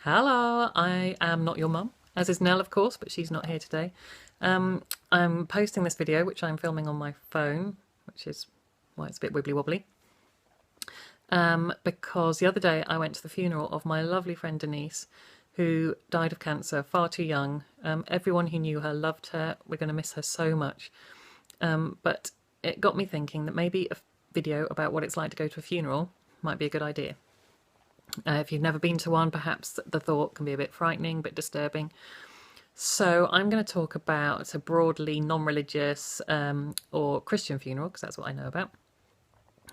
Hello, I am not your mum, as is Nell, of course, but she's not here today. I'm posting this video, which I'm filming on my phone, which is why it's a bit wibbly wobbly. Because the other day I went to the funeral of my lovely friend Denise, who died of cancer far too young. Everyone who knew her loved her. We're going to miss her so much. But it got me thinking that maybe a video about what it's like to go to a funeral might be a good idea. If you've never been to one, perhaps the thought can be a bit frightening, a bit disturbing. So I'm going to talk about a broadly non-religious or Christian funeral, because that's what I know about.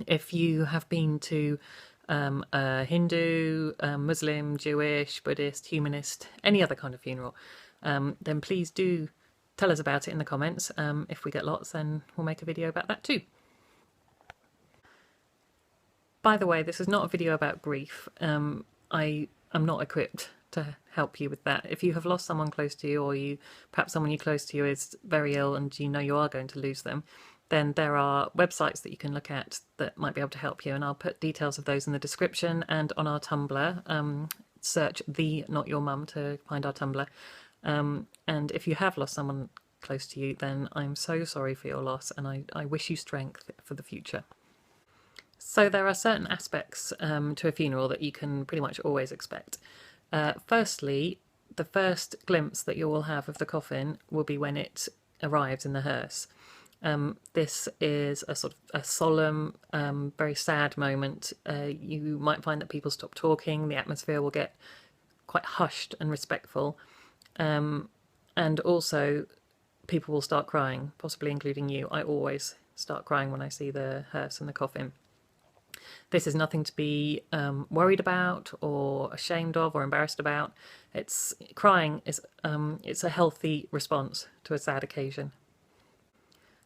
If you have been to a Hindu, Muslim, Jewish, Buddhist, humanist, any other kind of funeral, then please do tell us about it in the comments. If we get lots, then we'll make a video about that too. By the way, this is not a video about grief. I am not equipped to help you with that. If you have lost someone close to you, or perhaps someone you close to you is very ill and you know you are going to lose them, then there are websites that you can look at that might be able to help you, and I'll put details of those in the description and on our Tumblr. Search the Not Your Mum to find our Tumblr. And if you have lost someone close to you, then I'm so sorry for your loss, and I wish you strength for the future. So there are certain aspects to a funeral that you can pretty much always expect. Firstly, the first glimpse that you will have of the coffin will be when it arrives in the hearse. This is a sort of a solemn, very sad moment. You might find that people stop talking, the atmosphere will get quite hushed and respectful, and also people will start crying, possibly including you. I always start crying when I see the hearse and the coffin. This is nothing to be worried about or ashamed of or embarrassed about. Crying is it's a healthy response to a sad occasion.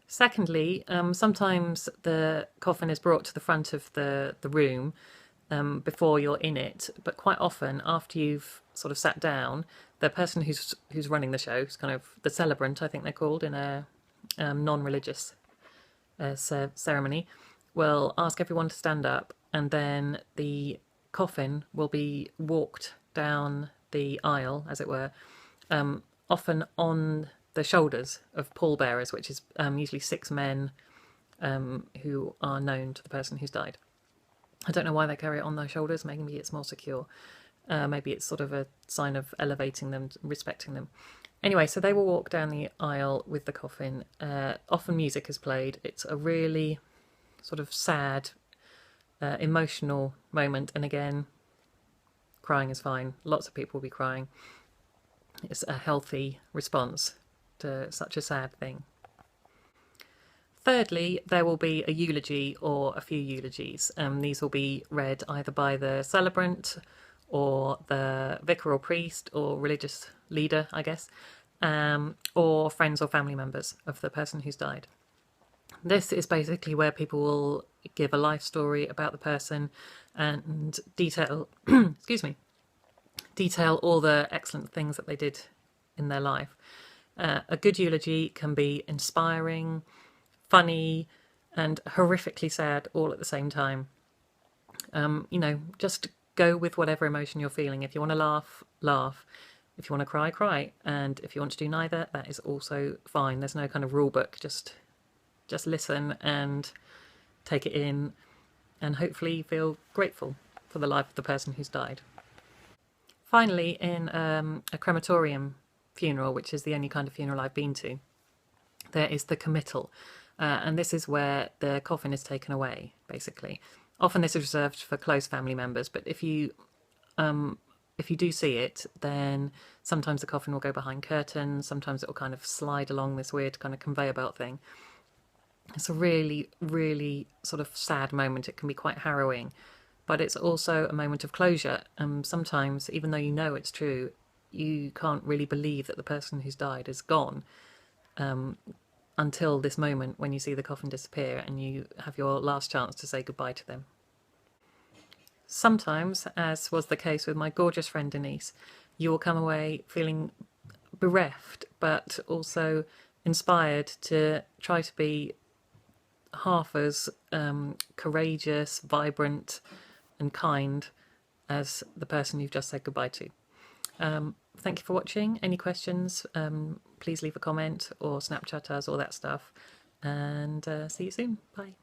Secondly, sometimes the coffin is brought to the front of the room before you're in it, but quite often after you've sort of sat down, the person who's running the show, who's kind of the celebrant, I think they're called in a non-religious ceremony, will ask everyone to stand up, and then the coffin will be walked down the aisle, as it were, often on the shoulders of pallbearers, which is usually 6 men who are known to the person who's died. I don't know why they carry it on their shoulders. Maybe it's more secure. Maybe it's sort of a sign of elevating them, respecting them. Anyway, so they will walk down the aisle with the coffin. Often music is played. It's a really sort of sad, emotional moment, and again, crying is fine. Lots of people will be crying. It's a healthy response to such a sad thing. Thirdly, there will be a eulogy or a few eulogies. These will be read either by the celebrant or the vicar or priest or religious leader, I guess, or friends or family members of the person who's died. This is basically where people will give a life story about the person and detail, detail all the excellent things that they did in their life. A good eulogy can be inspiring, funny, and horrifically sad all at the same time. Just go with whatever emotion you're feeling. If you want to laugh, laugh. If you want to cry, cry. And if you want to do neither, that is also fine. There's no kind of rule book. Just listen and take it in, and hopefully feel grateful for the life of the person who's died. Finally, in a crematorium funeral, which is the only kind of funeral I've been to, there is the committal, and this is where the coffin is taken away, basically. Often this is reserved for close family members, but if you do see it, then sometimes the coffin will go behind curtains, sometimes it will kind of slide along this weird kind of conveyor belt thing. It's a really, really sort of sad moment. It can be quite harrowing, but it's also a moment of closure. Sometimes, even though you know it's true, you can't really believe that the person who's died is gone until this moment when you see the coffin disappear and you have your last chance to say goodbye to them. Sometimes, as was the case with my gorgeous friend Denise, you will come away feeling bereft, but also inspired to try to be half as courageous, vibrant and kind as the person you've just said goodbye to. Thank you for watching. Any questions, please leave a comment or Snapchat us, all that stuff. And see you soon. Bye.